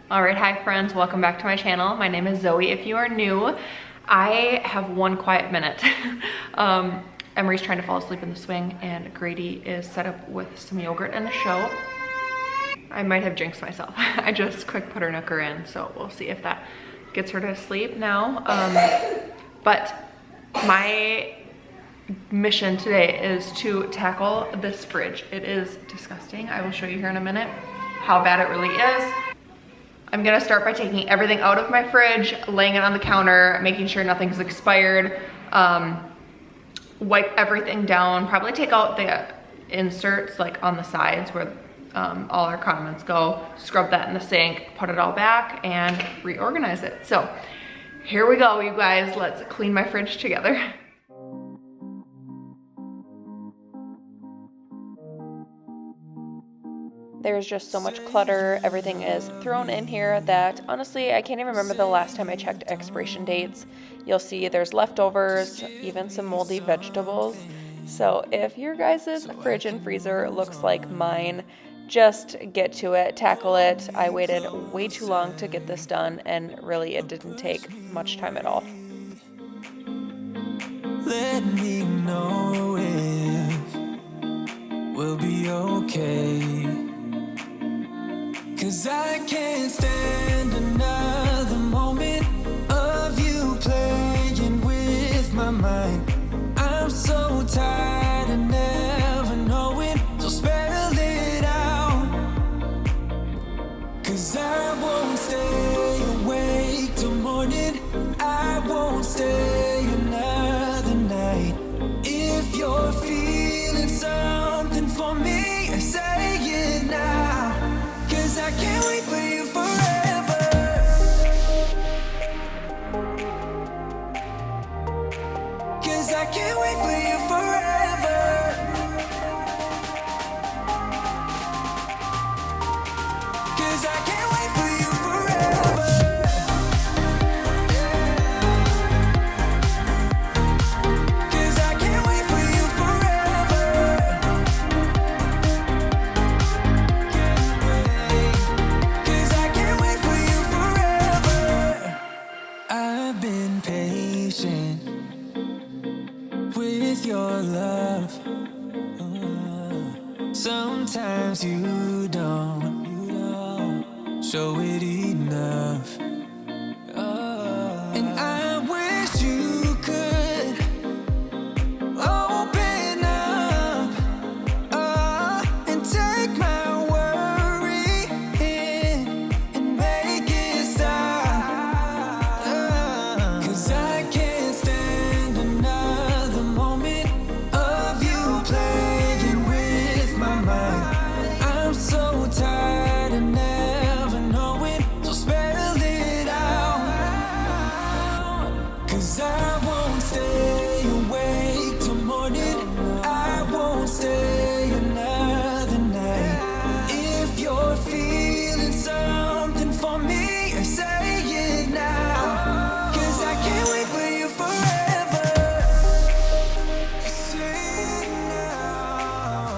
All right, hi friends, welcome back to my channel. My name is Zoe. If you are new, I have one quiet minute. Emery's trying to fall asleep in the swing and Grady is set up with some yogurt and a show. I might have jinxed myself. I just quick put her nooker in, so we'll see if that gets her to sleep now. But my mission today is to tackle this fridge. It is disgusting. I will show you here in a minute how bad it really is. I'm gonna start by taking everything out of my fridge, laying it on the counter, making sure nothing's expired, wipe everything down, probably take out the inserts like on the sides where all our condiments go, scrub that in the sink, put it all back and reorganize it. So here we go, you guys, let's clean my fridge together. There's just so much clutter, everything is thrown in here that honestly I can't even remember the last time I checked expiration dates. You'll see there's leftovers, even some moldy vegetables. So if your guys' fridge and freezer looks like mine, just get to it, tackle it. I waited way too long to get this done and really it didn't take much time at all. Let me know if we'll be okay. 'Cause I can't stand another moment of you playing with my mind. I'm so tired of never knowing, so spell it out. 'Cause I won't stay awake till morning, I won't stay another night. If you're feeling something for me, say it now. 'Cause I can't wait for you forever. 'Cause I can't wait for you forever. 'Cause I can't wait for you forever. 'Cause I can't wait for you forever. 'Cause I can't wait for you forever. I've been patient with your love. Sometimes you don't show it enough. And I wish you could open up and take my worry in and make it stop. 'Cause I can't stand another moment of you playing with my mind. I'm so tired of never knowing, so spell it out. 'Cause I won't stay awake till morning, I won't stay another night. If you're feeling something for me, say it now. 'Cause I can't wait for you forever. Say it now.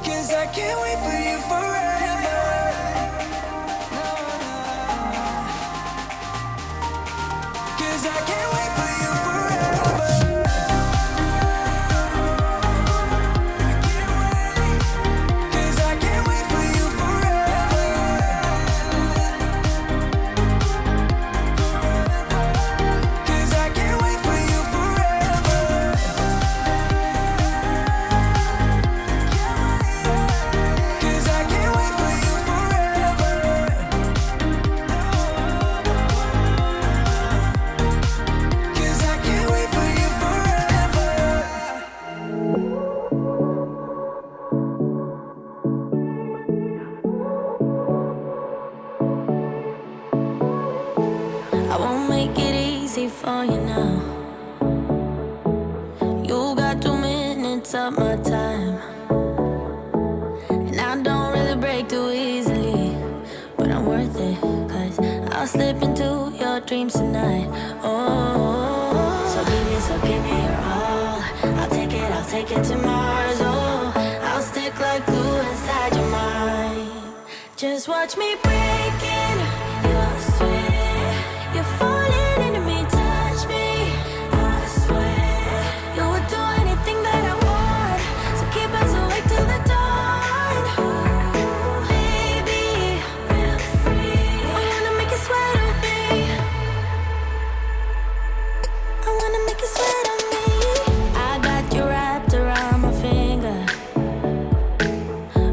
'Cause I can't wait for you forever. 'Cause I can't wait for you forever. I can't wait. 'Cause I can't wait for you forever. 'Cause I can't wait for you forever. 'Cause I can't wait for you forever. 'Cause I can't wait for you forever. I won't make it easy for you now. You got 2 minutes of my time, and I don't really break too easily, but I'm worth it, 'cause I'll slip into your dreams tonight. Oh, so give me your all. I'll take it to Mars. Oh, I'll stick like glue inside your mind. Just watch watch me breaking your sweat. You're falling into me, touch me. I swear you would do anything that I want, so keep us awake till the dawn. Baby, feel free. I wanna make you sweat on me. I wanna make you sweat on me. I got you wrapped around my finger,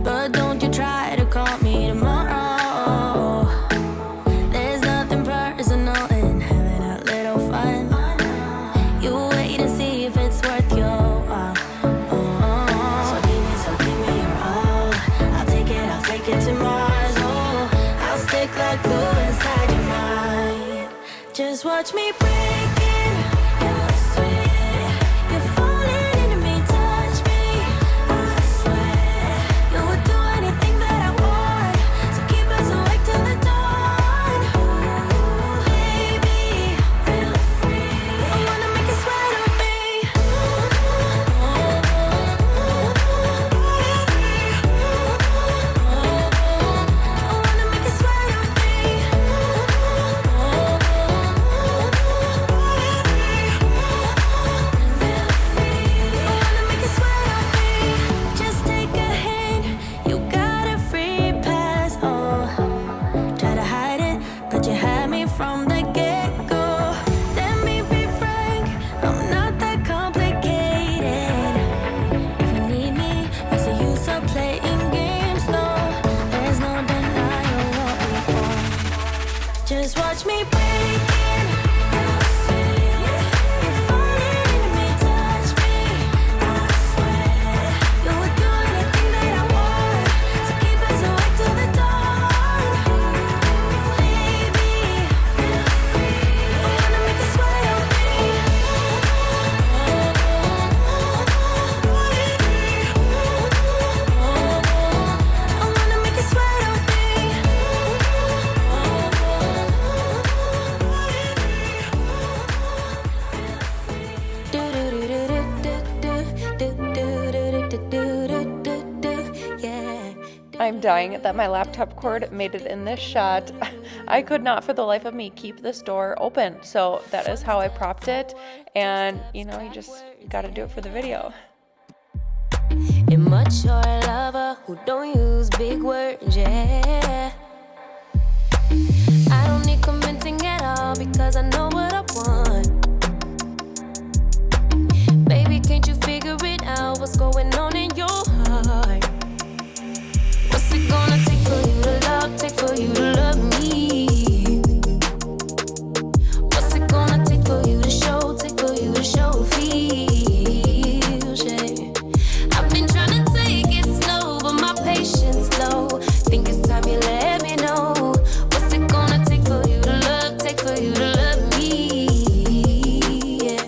but don't you try to call me tomorrow. There's nothing personal in having a little fun. You wait and see if it's worth your while. So give me your all. I'll take it to Mars. Oh, I'll stick like glue inside your mind. Just watch me breaking your sweat. You're falling into me, touch me. I swear you would do anything that I want, so keep us awake till the dawn. Baby, feel free. I wanna make you sweat on me. I wanna make you sweat on me. Just take a hint, you got a free pass. Oh, try to hide it, but you had me from the get-go. Let me be frank, I'm not that complicated. If you need me, what's the use of playing games? No, there's no denying what we want. Just watch me breaking your sweat. You're falling into me, touch me. I swear you would do anything that I want, so keep us awake till the dawn. Baby, feel free. I wanna make you sweat on me. I wanna make you sweat on me. I'm dying that my laptop cord made it in this shot. I could not for the life of me keep this door open. So that is how I propped it. And you know, you just gotta do it for the video. Immature lover who don't use big words, yeah. I don't need convincing at all because I know what I want. Baby, can't you figure it out? What's going on in your heart? What's it gonna take for you to love me? What's it gonna take for you to show feels, yeah. I've been trying to take it slow, but my patience low. Think it's time you let me know. What's it gonna take for you to love me? Yeah.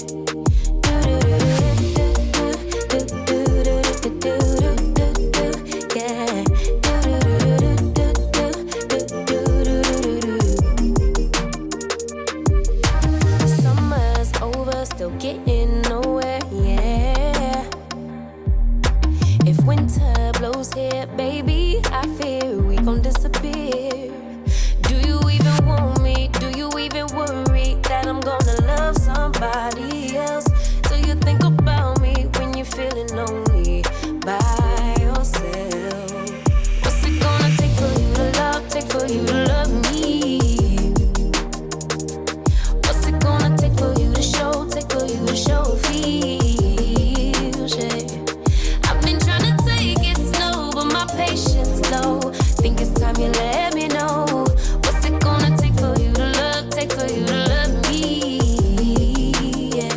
Yeah. Summer's over, still getting nowhere, yeah. If winter blows here, baby, I fear we gon' disappear. Do you even want me? Do you even worry that I'm gonna love somebody else? Do you think about me when you're feeling lonely by yourself? What's it gonna take for you to love me? What's it gonna take for you to show feels, yeah. I've been trying to take it slow, but my patience low. Think it's time you let me know. What's it gonna take for you to love me? Yeah.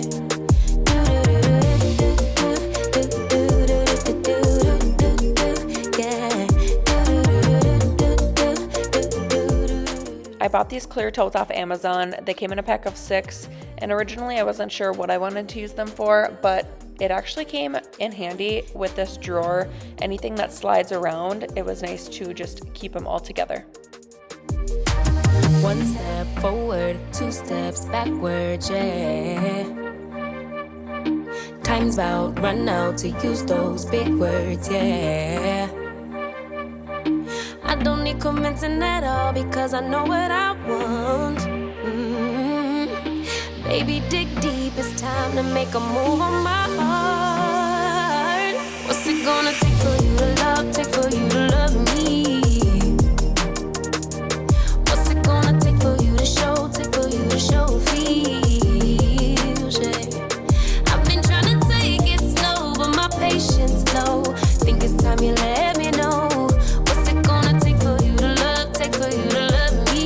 I bought these clear totes off Amazon. They came in a pack of 6, and originally I wasn't sure what I wanted to use them for, but it actually came in handy with this drawer. Anything that slides around, it was nice to just keep them all together. One step forward, 2 steps backwards, yeah. Time's about run out to use those big words, yeah. I don't need convincing at all because I know what I want. Baby, dig deep, it's time to make a move on my heart. What's it gonna take for you to love, take for you to love me? What's it gonna take for you to show, take for you to show feels, yeah. I've been trying to take it slow, but my patience low. Think it's time you let me know. What's it gonna take for you to love, take for you to love me?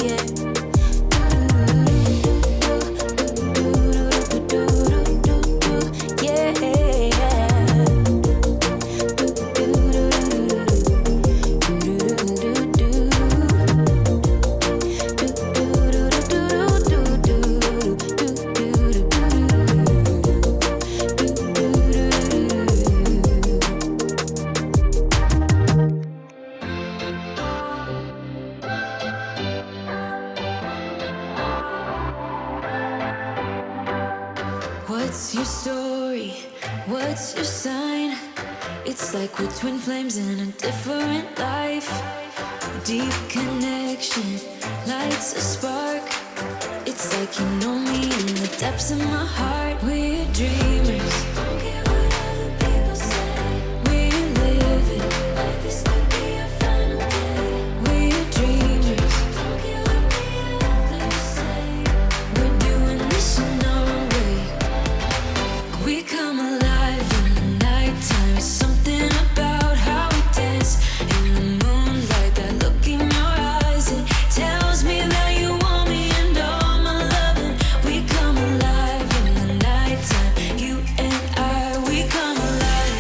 Yeah. What's your story? What's your sign? It's like we're twin flames in a different life. Deep connection lights a spark. It's like you know me in the depths of my heart. We're dreamers. Don't care what other people say. We're living like this could be our final day. We're dreamers. Don't care what the others say. We're doing this in our own way. We come alive in the nighttime. It's something about how we dance in the moonlight. That look in your eyes, it tells me that you want me and all my loving. We come alive in the nighttime. You and I, we come alive.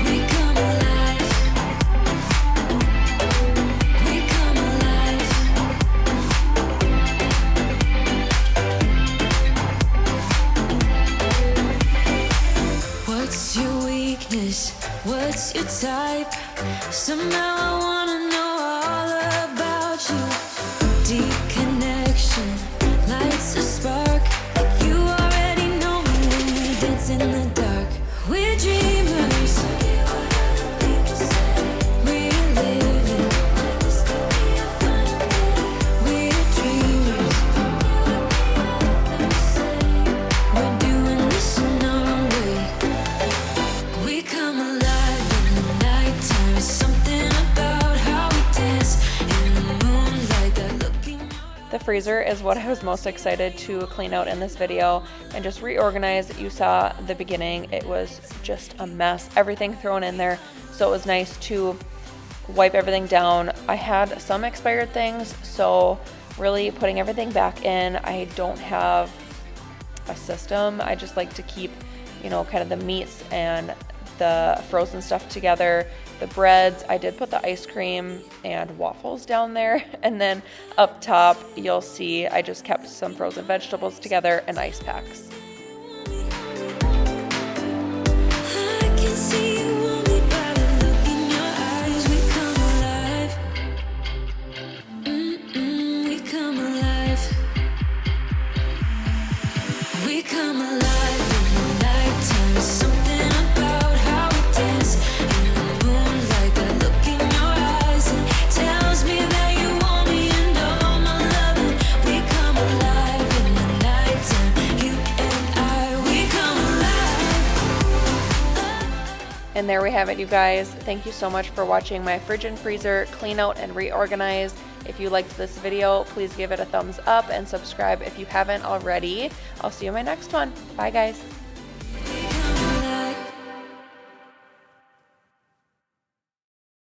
We come alive. We come alive. What's your weakness? What's your type? Somehow I wanna know all about you. Deep connection lights a spark. Like you already know me when we dance in the dark. We're dreamers. We're living like this could be our final day. We're dreamers. We're doing this in our own way. We come alive in the nighttime. It's something about how we dance in the moonlight. That look in your The freezer is what I was most excited to clean out in this video and just reorganize. You saw the beginning, it was just a mess, everything thrown in there. So it was nice to wipe everything down. I had some expired things, so really putting everything back in. I don't have a system. I just like to keep, you know, kind of the meats and the frozen stuff together. The breads, I did put the ice cream and waffles down there, and then up top you'll see I just kept some frozen vegetables together and ice packs. I can see you want me by the look in your eyes. We come alive. We come alive. We come alive in the nighttime. There's something about how we dance in the moonlight. That look in your eyes, it tells me that you want me and all my loving. We come alive in the nighttime. You and I, we come alive. And there we have it, you guys. Thank you so much for watching my fridge and freezer clean out and reorganize. If you liked this video, please give it a thumbs up and subscribe if you haven't already. I'll see you in my next one. Bye, guys.